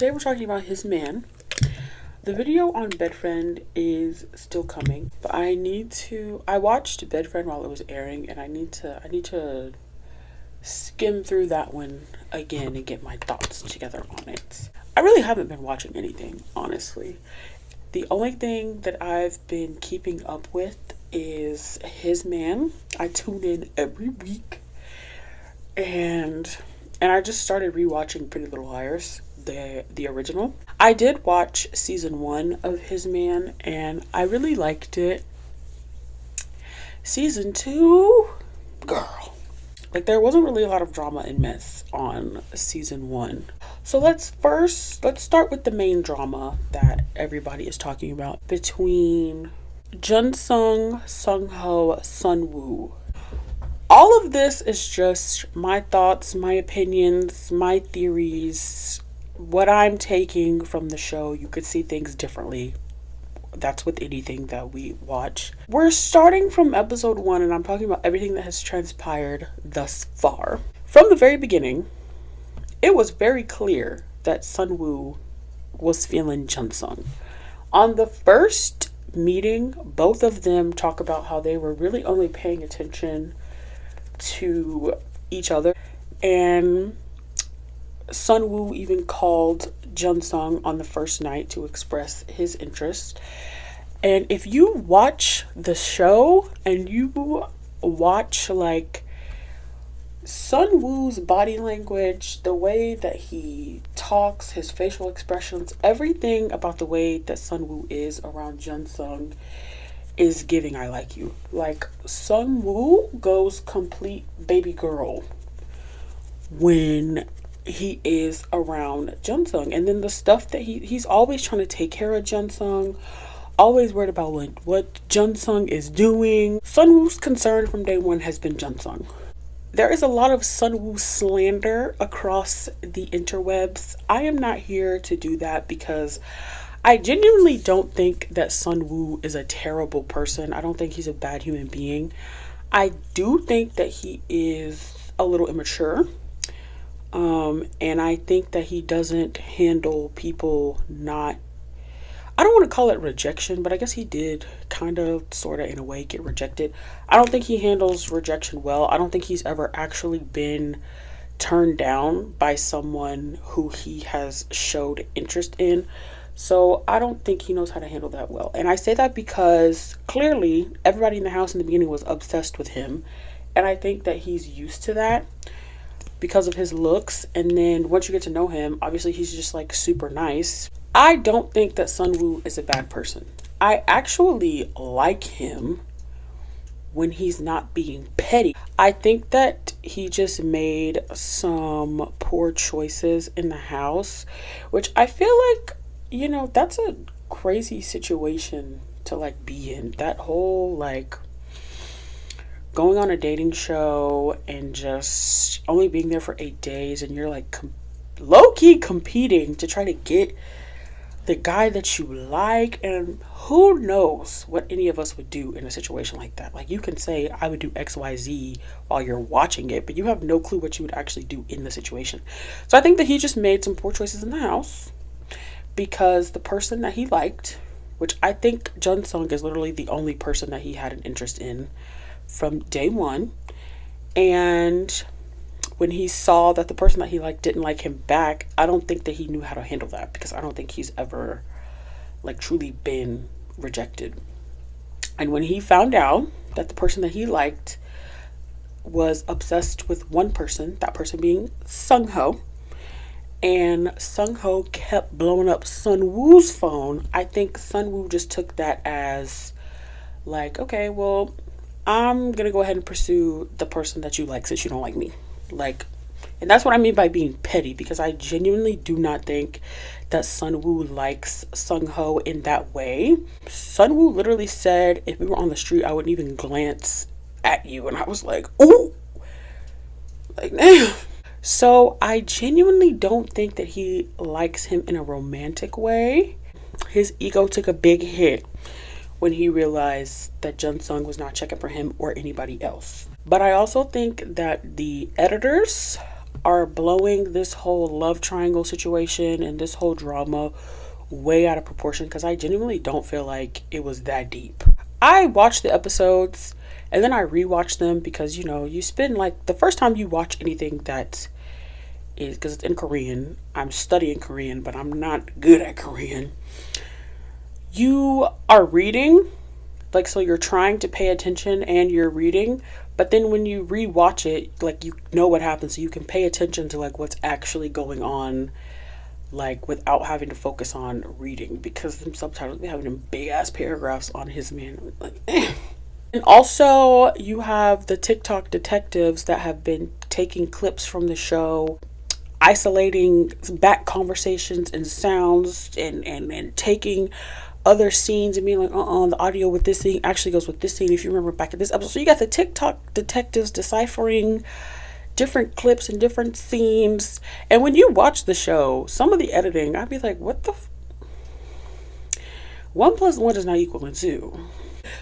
Today we're talking about His Man. The video on Bedfriend is still coming, but I watched Bedfriend while it was airing, and I need to skim through that one again and get my thoughts together on it. I really haven't been watching anything, honestly. The only thing that I've been keeping up with is His Man. I tune in every week, and I just started rewatching Pretty Little Liars, the original. I did watch season 1 of His Man, and I really liked it. Season 2, girl, there wasn't really a lot of drama and mess on season 1. So let's start with the main drama that everybody is talking about between Junsung, Sungho, Sunwoo. All of this is just my thoughts, my opinions, my theories, what I'm taking from the show. You could see things differently. That's with anything that we watch. We're starting from episode 1, and I'm talking about everything that has transpired thus far. From the very beginning, it was very clear that Sunwoo was feeling Junsung. On the first meeting, both of them talk about how they were really only paying attention to each other, and Sunwoo even called Junsung on the first night to express his interest. And if you watch the show and you watch Sunwoo's body language, the way that he talks, his facial expressions, everything about the way that Sunwoo is around Junsung is giving I like you. Sunwoo goes complete baby girl when he is around Junsung. And then the stuff that he's always trying to take care of Junsung, always worried about what Junsung is doing. Sunwoo's concern from day one has been Junsung. There is a lot of Sunwoo slander across the interwebs. I am not here to do that because I genuinely don't think that Sunwoo is a terrible person. I don't think he's a bad human being. I do think that he is a little immature. And I think that he doesn't handle people I don't want to call it rejection, but I guess he did kind of, sort of, in a way, get rejected. I don't think he handles rejection well. I don't think he's ever actually been turned down by someone who he has showed interest in. So I don't think he knows how to handle that well. And I say that because clearly everybody in the house in the beginning was obsessed with him. And I think that he's used to that because of his looks. And then once you get to know him, obviously he's just super nice. I don't think that Sunwoo is a bad person. I actually like him when he's not being petty. I think that he just made some poor choices in the house, which I feel that's a crazy situation to be in. That whole going on a dating show and just only being there for 8 days, and you're low-key competing to try to get the guy that you like, and who knows what any of us would do in a situation like that. You can say, I would do XYZ while you're watching it, but you have no clue what you would actually do in the situation. So I think that he just made some poor choices in the house, because the person that he liked, which I think Junsung is literally the only person that he had an interest in from day one, and when he saw that the person that he liked didn't like him back, I don't think that he knew how to handle that, because I don't think he's ever truly been rejected. And when he found out that the person that he liked was obsessed with one person, that person being Sungho, and Sungho kept blowing up Sunwoo's phone, I think Sunwoo just took that as okay, well, I'm gonna go ahead and pursue the person that you like since you don't like me. And that's what I mean by being petty, because I genuinely do not think that Sunwoo likes Sungho in that way. Sunwoo literally said, if we were on the street, I wouldn't even glance at you. And I was like, ooh, damn. So I genuinely don't think that he likes him in a romantic way. His ego took a big hit when he realized that Junsung was not checking for him or anybody else. But I also think that the editors are blowing this whole love triangle situation and this whole drama way out of proportion, because I genuinely don't feel like it was that deep. I watched the episodes and then I rewatched them because, you know, you spend like the first time you watch anything that is, because it's in Korean, I'm studying Korean, but I'm not good at Korean. You are reading, like, so you're trying to pay attention and you're reading, but then when you rewatch it, like, you know what happens, so you can pay attention to like what's actually going on, like, without having to focus on reading, because them subtitles be having them big ass paragraphs on his man, like, eh. And also you have the TikTok detectives that have been taking clips from the show, isolating back conversations and sounds, and taking other scenes and being like, the audio with this scene actually goes with this scene, if you remember back in this episode. So you got the TikTok detectives deciphering different clips and different scenes. And when you watch the show, some of the editing, I'd be like, what the 1 + 1 does not equal 2.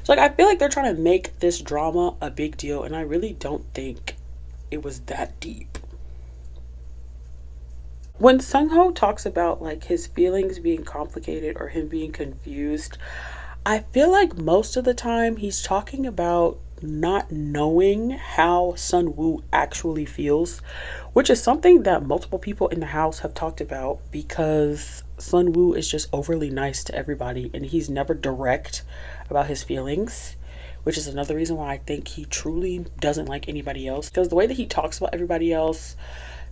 So like, I feel like they're trying to make this drama a big deal, and I really don't think it was that deep. When Sungho talks about like his feelings being complicated or him being confused, I feel like most of the time he's talking about not knowing how Sunwoo actually feels, which is something that multiple people in the house have talked about, because Sunwoo is just overly nice to everybody and he's never direct about his feelings, which is another reason why I think he truly doesn't like anybody else, because the way that he talks about everybody else,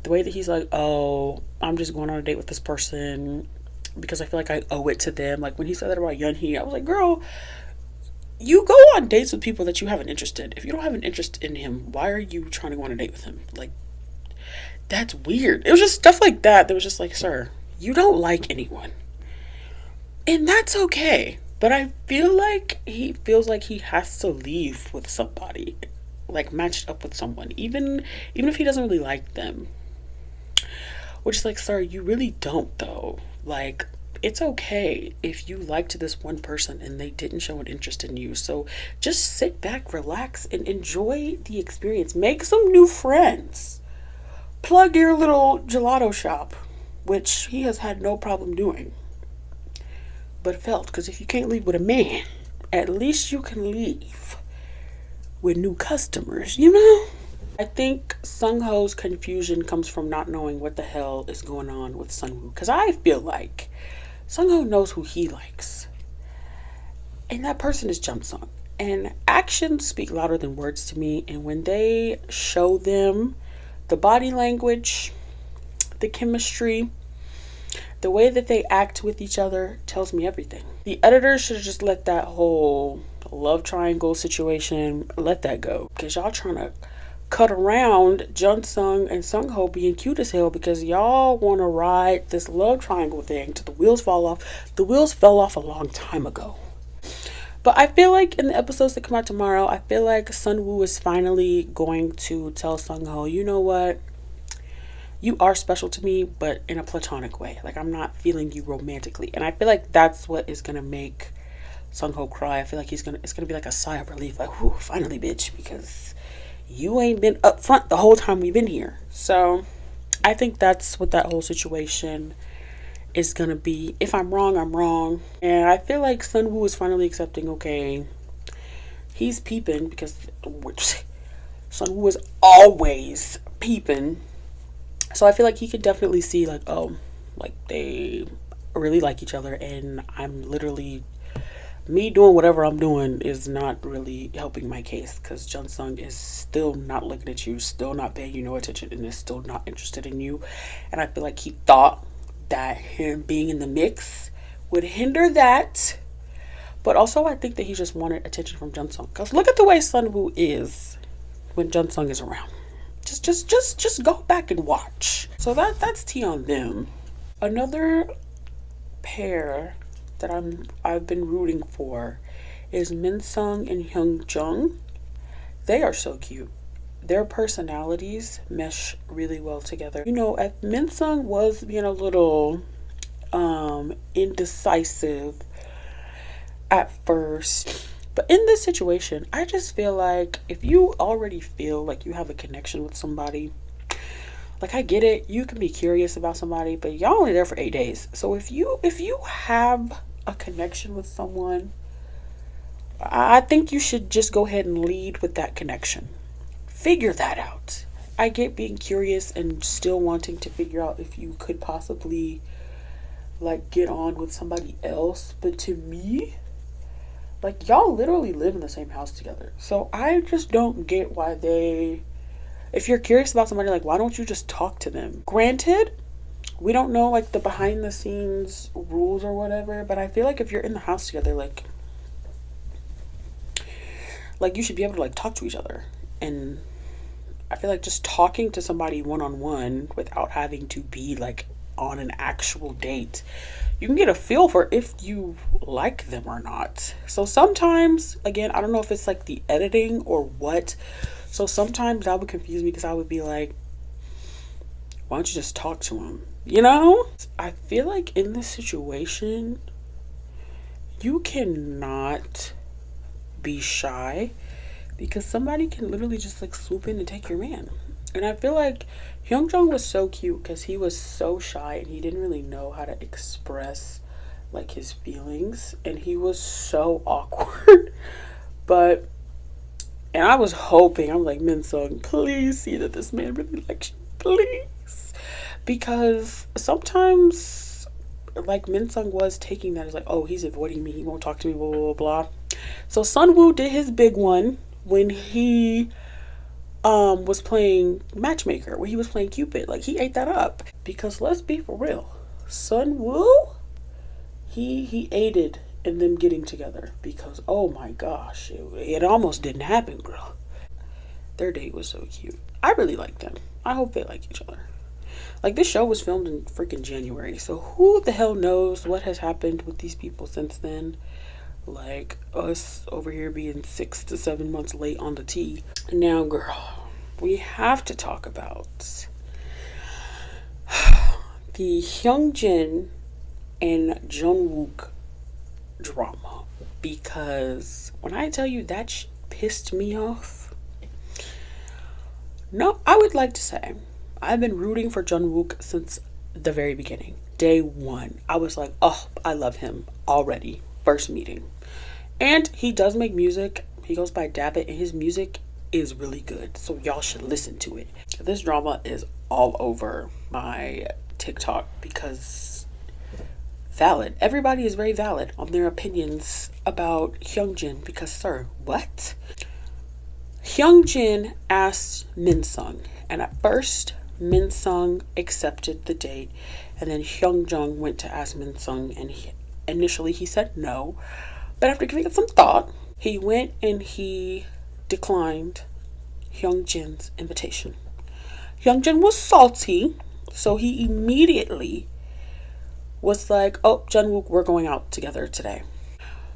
the way that he's like, oh, I'm just going on a date with this person because I feel like I owe it to them. Like when he said that about Yunhee, I was like, girl, you go on dates with people that you have an interest in. If you don't have an interest in him, why are you trying to go on a date with him? Like, that's weird. It was just stuff like that was just like, sir, you don't like anyone. And that's okay. But I feel like he feels like he has to leave with somebody, like matched up with someone, even if he doesn't really like them. Which is like, sir, you really don't though. Like, it's okay if you liked this one person and they didn't show an interest in you. So just sit back, relax, and enjoy the experience. Make some new friends. Plug your little gelato shop, which he has had no problem doing. But failed, because if you can't leave with a man, at least you can leave with new customers, you know? I think Sungho's confusion comes from not knowing what the hell is going on with Sunwoo. Because I feel like Sungho knows who he likes. And that person is Jumsung. And actions speak louder than words to me. And when they show them the body language, the chemistry, the way that they act with each other tells me everything. The editors should have just let that whole love triangle situation, let that go. Because y'all trying to cut around Jungsung and Sungho being cute as hell because y'all want to ride this love triangle thing till the wheels fall off. The wheels fell off a long time ago. But I feel like in the episodes that come out tomorrow, I feel like Sunwoo is finally going to tell Sungho, you know what? You are special to me, but in a platonic way. Like, I'm not feeling you romantically. And I feel like that's what is going to make Sungho cry. I feel like it's going to be like a sigh of relief. Like, whew, finally, bitch, because you ain't been up front the whole time we've been here. So I think that's what that whole situation is going to be. If I'm wrong, I'm wrong. And I feel like Sunwoo is finally accepting, okay, he's peeping, because Sunwoo is always peeping. So I feel like he could definitely see, like, oh, like they really like each other, and I'm literally, me doing whatever I'm doing is not really helping my case, because Jungsung is still not looking at you, still not paying you no attention, and is still not interested in you. And I feel like he thought that him being in the mix would hinder that. But also I think that he just wanted attention from Jungsung, because look at the way Sunwoo is when Jungsung is around. Just go back and watch. So that's tea on them. Another pair that I've been rooting for is Minsong and Hyungjong. They are so cute. Their personalities mesh really well together. You know, Minsong was being a little indecisive at first. But in this situation, I just feel like if you already feel like you have a connection with somebody, Like, I get it, you can be curious about somebody, but y'all only there for 8 days. So if you have a connection with someone, I think you should just go ahead and lead with that connection. Figure that out. I get being curious and still wanting to figure out if you could possibly like get on with somebody else, but to me, like, y'all literally live in the same house together. So I just don't get why they, if you're curious about somebody, like, why don't you just talk to them? Granted, we don't know like the behind the scenes rules or whatever, but I feel like if you're in the house together, like you should be able to like talk to each other. And I feel like just talking to somebody one on one without having to be like on an actual date, you can get a feel for if you like them or not. So sometimes, again, I don't know if it's like the editing or what. So sometimes that would confuse me because I would be like, why don't you just talk to him? You know? I feel like in this situation, you cannot be shy because somebody can literally just like swoop in and take your man. And I feel like Hyungjong was so cute because he was so shy and he didn't really know how to express like his feelings, and he was so awkward. But and I was hoping, I'm like, Minsong, please see that this man really likes you, please, because sometimes like Minsong was taking that as like, oh, he's avoiding me, he won't talk to me, blah blah blah blah. So Sunwoo did his big one when he was playing matchmaker, when he was playing Cupid. Like, he ate that up because let's be for real, Sunwoo, he aided in them getting together because oh my gosh, it almost didn't happen, girl. Their date was so cute. I really like them. I hope they like each other. Like, this show was filmed in freaking January, so who the hell knows what has happened with these people since then. Like, us over here being 6 to 7 months late on the tea. Now, girl, we have to talk about the Hyungjin and Jungwook drama. Because when I tell you that pissed me off, no, I would like to say I've been rooting for Jungwook since the very beginning. Day one, I was like, oh, I love him already. First meeting. And he does make music. He goes by Dabbit, and his music is really good. So y'all should listen to it. This drama is all over my TikTok because valid. Everybody is very valid on their opinions about Hyungjin because, sir, what? Hyungjin asked Minsong, and at first Minsong accepted the date, and then Hyungjong went to ask Minsong, and initially he said no. But after giving it some thought, he went and he declined Hyungjin's invitation. Hyungjin was salty, so he immediately was like, oh, Jungwook, we're going out together today.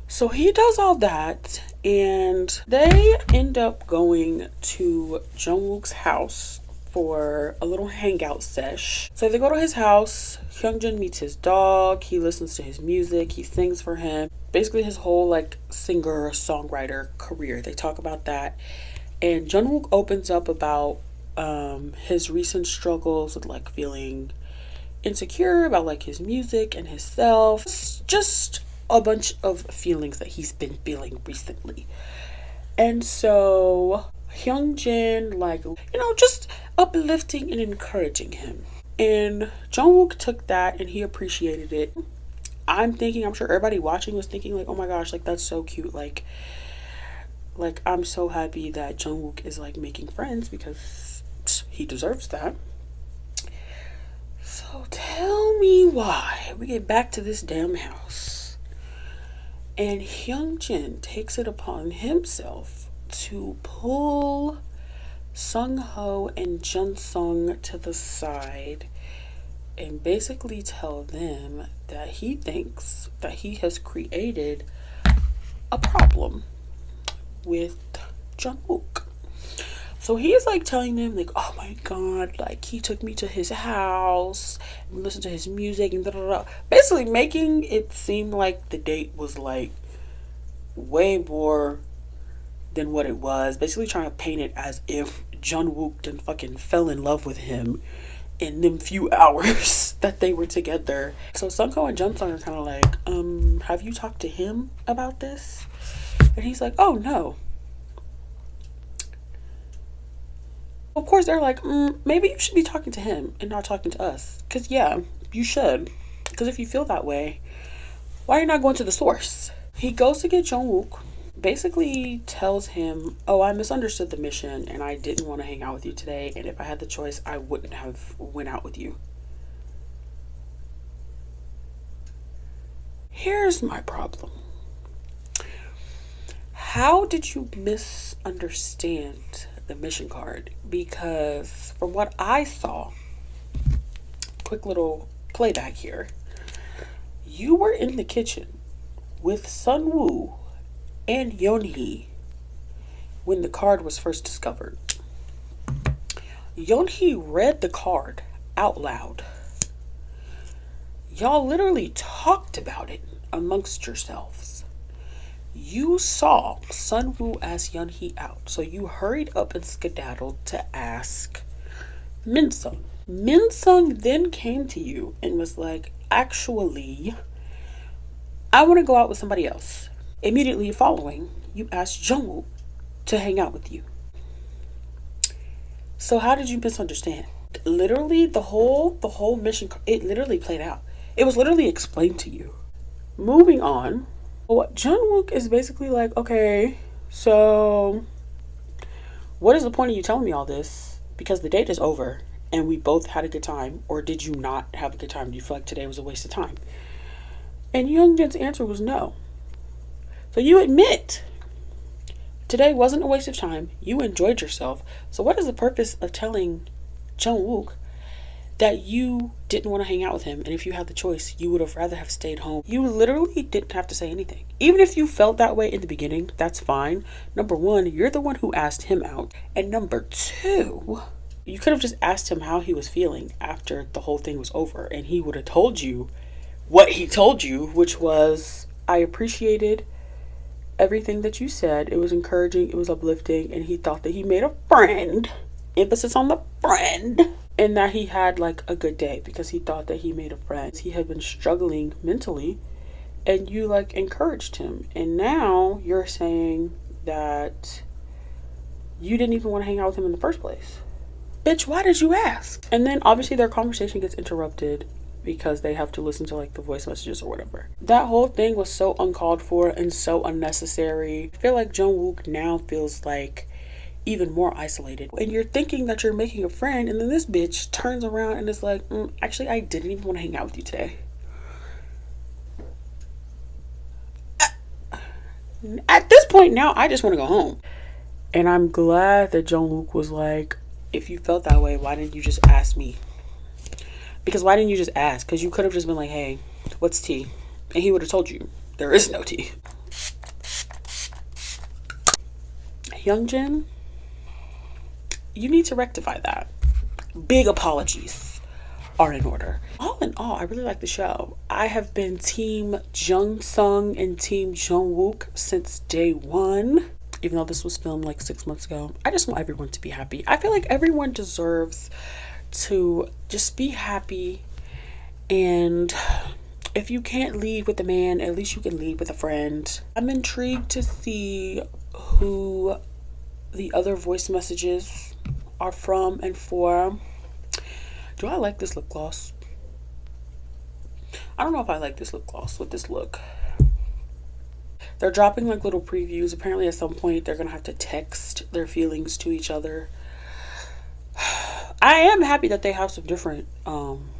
So he does all that, and they end up going to Jungwook's house for a little hangout sesh. So they go to his house. Hyungjin meets his dog. He listens to his music. He sings for him. Basically his whole like singer songwriter career. They talk about that. And Jungwook opens up about his recent struggles with like feeling insecure about like his music and his self. Just a bunch of feelings that he's been feeling recently. And so Hyungjin, like, just uplifting and encouraging him. And Jungwook took that and he appreciated it. I'm sure everybody watching was thinking like, oh my gosh, like, that's so cute. Like I'm so happy that Jungwook is like making friends because he deserves that. So tell me why we get back to this damn house and Hyungjin takes it upon himself to pull Sungho and Junsung to the side and basically tell them that he thinks that he has created a problem with Jungwook. So he's like telling them like, oh my god, like he took me to his house and listened to his music and da da da, basically making it seem like the date was like way more than what it was. Basically trying to paint it as if Jungwook done fucking fell in love with him in them few hours that they were together. So Sunko and Jungsung are kind of like, have you talked to him about this? And he's like, oh no. Of course they're like, maybe you should be talking to him and not talking to us. Because yeah, you should. Because if you feel that way, why are you not going to the source? He goes to get Jungwook, basically tells him, oh, I misunderstood the mission and I didn't want to hang out with you today, and if I had the choice I wouldn't have went out with you. Here's my problem. How did you misunderstand the mission card? Because from what I saw, quick little playback here, you were in the kitchen with Sunwoo and Yeonhee when the card was first discovered. Yeonhee read the card out loud. Y'all literally talked about it amongst yourselves. You saw Sunwoo ask Yeonhee out, so you hurried up and skedaddled to ask Minsong. Minsong then came to you and was like, actually, I want to go out with somebody else. Immediately following, you asked Jungwook to hang out with you. So how did you misunderstand? Literally, the whole mission, it literally played out. It was literally explained to you. Moving on, Jungwook is basically like, okay, so what is the point of you telling me all this? Because the date is over and we both had a good time. Or did you not have a good time? Do you feel like today was a waste of time? And Hyungjin's answer was no. So you admit today wasn't a waste of time. You enjoyed yourself. So what is the purpose of telling Jungwook that you didn't want to hang out with him? And if you had the choice, you would have rather have stayed home. You literally didn't have to say anything. Even if you felt that way in the beginning, that's fine. Number one, you're the one who asked him out. And number two, you could have just asked him how he was feeling after the whole thing was over. And he would have told you what he told you, which was, I appreciated everything that you said. It was encouraging, it was uplifting, and he thought that he made a friend, emphasis on the friend, and that he had like a good day because he thought that he made a friend. He had been struggling mentally and you like encouraged him, and now you're saying that you didn't even want to hang out with him in the first place. Bitch, why did you ask? And then obviously their conversation gets interrupted because they have to listen to like the voice messages or whatever. That whole thing was so uncalled for and so unnecessary. I feel like Jungwook now feels like even more isolated. And you're thinking that you're making a friend, and then this bitch turns around and is like, actually, I didn't even want to hang out with you today. At this point now, I just want to go home. And I'm glad that Jungwook was like, if you felt that way, why didn't you just ask me? Because why didn't you just ask? Because you could have just been like, hey, what's tea? And he would have told you there is no tea. Hyungjin, you need to rectify that. Big apologies are in order. All in all, I really like the show. I have been team Jungsung and team Jungwook since day one. Even though this was filmed like 6 months ago. I just want everyone to be happy. I feel like everyone deserves to just be happy, and if you can't leave with a man, at least you can leave with a friend. I'm intrigued to see who the other voice messages are from and for. Do I like this lip gloss? I don't know if I like this lip gloss with this look. They're dropping like little previews. Apparently at some point they're gonna have to text their feelings to each other. I am happy that they have some different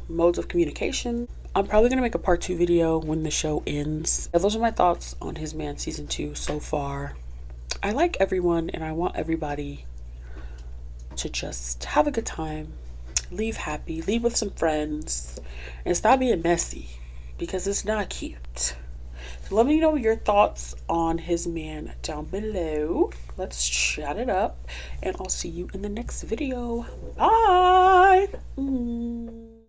modes of communication. I'm probably going to make a part 2 video when the show ends. Those are my thoughts on His Man Season 2 so far. I like everyone and I want everybody to just have a good time. Leave happy. Leave with some friends. And stop being messy because it's not cute. So let me know your thoughts on His Man down below. Let's chat it up, and I'll see you in the next video. Bye.